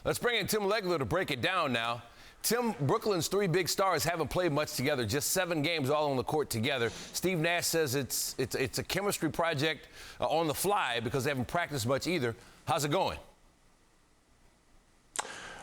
Let's bring in Tim Legler to break it down now. Tim, Brooklyn's three big stars haven't played much together, just 7 games all on the court together. Steve Nash says it's a chemistry project on the fly because they haven't practiced much either. How's it going?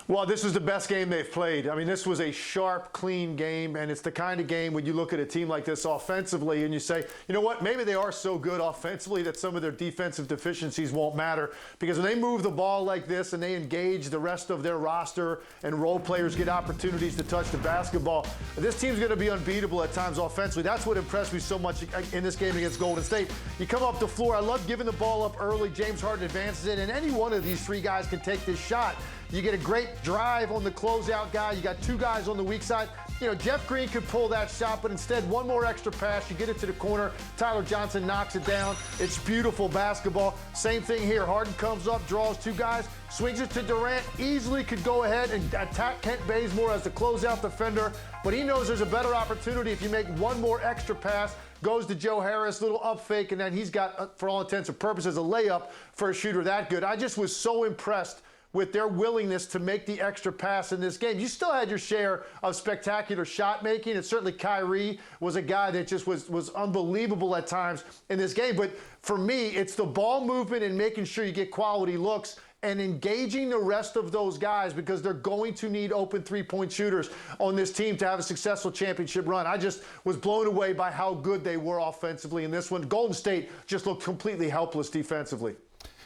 Well, this was the best game they've played. I mean, this was a sharp, clean game, and it's the kind of game when you look at a team like this offensively and you say, you know what, maybe they are so good offensively that some of their defensive deficiencies won't matter, because when they move the ball like this and they engage the rest of their roster and role players get opportunities to touch the basketball, this team's going to be unbeatable at times offensively. That's what impressed me so much in this game against Golden State. You come up the floor, I love giving the ball up early. James Harden advances it, and any one of these 3 guys can take this shot. You get a great drive on the closeout guy. You got 2 guys on the weak side. You know, Jeff Green could pull that shot, but instead, one more extra pass. You get it to the corner. Tyler Johnson knocks it down. It's beautiful basketball. Same thing here. Harden comes up, draws 2 guys, swings it to Durant. Easily could go ahead and attack Kent Bazemore as the closeout defender, but he knows there's a better opportunity if you make one more extra pass. Goes to Joe Harris, little up fake, and then he's got, for all intents and purposes, a layup for a shooter that good. I just was so impressed with their willingness to make the extra pass in this game. You still had your share of spectacular shot making, and certainly Kyrie was a guy that just was unbelievable at times in this game. But for me, it's the ball movement and making sure you get quality looks and engaging the rest of those guys, because they're going to need open 3-point shooters on this team to have a successful championship run. I just was blown away by how good they were offensively in this one. Golden State just looked completely helpless defensively.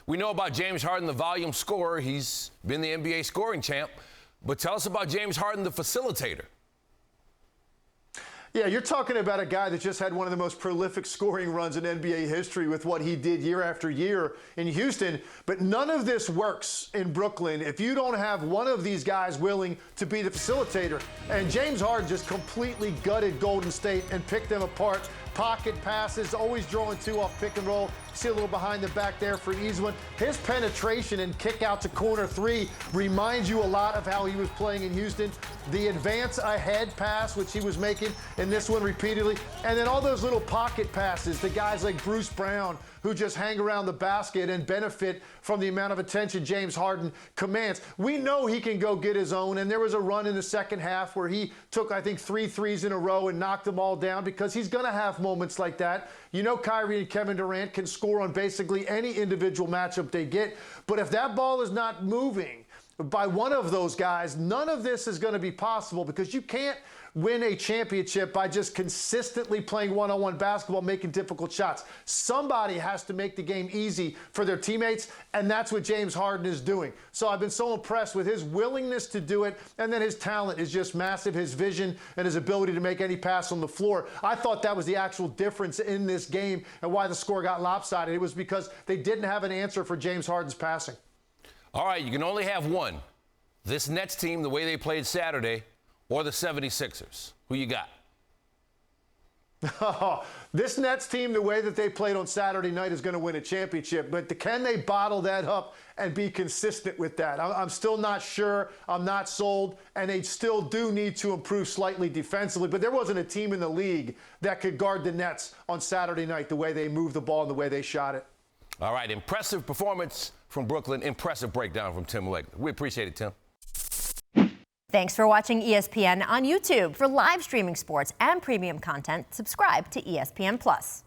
We know about James Harden, the volume scorer. He's been the NBA scoring champ. But tell us about James Harden, the facilitator. Yeah, you're talking about a guy that just had one of the most prolific scoring runs in NBA history with what he did year after year in Houston. But none of this works in Brooklyn if you don't have one of these guys willing to be the facilitator. And James Harden just completely gutted Golden State and picked them apart. Pocket passes, always drawing 2 off pick and roll. See a little behind the back there for an easy one. His penetration and kick out to corner 3 reminds you a lot of how he was playing in Houston. The advance ahead pass, which he was making in this one repeatedly. And then all those little pocket passes to guys like Bruce Brown, who just hang around the basket and benefit from the amount of attention James Harden commands. We know he can go get his own, and there was a run in the second half where he took, I think, 3 threes in a row and knocked them all down, because he's going to have moments like that. You know, Kyrie and Kevin Durant can score on basically any individual matchup they get, but if that ball is not moving by one of those guys, none of this is going to be possible, because you can't win a championship by just consistently playing one-on-one basketball, making difficult shots. Somebody has to make the game easy for their teammates, and that's what James Harden is doing. So I've been so impressed with his willingness to do it, and then his talent is just massive, his vision and his ability to make any pass on the floor. I thought that was the actual difference in this game and why the score got lopsided. It was because they didn't have an answer for James Harden's passing. All right, you can only have one. This Nets team, the way they played Saturday, or the 76ers. Who you got? This Nets team, the way that they played on Saturday night, is going to win a championship. But can they bottle that up and be consistent with that? I'm still not sure. I'm not sold. And they still do need to improve slightly defensively. But there wasn't a team in the league that could guard the Nets on Saturday night, the way they moved the ball and the way they shot it. All right, impressive performance from Brooklyn. Impressive breakdown from Tim Legler. We appreciate it, Tim. Thanks for watching ESPN on YouTube. For live streaming sports and premium content, subscribe to ESPN+.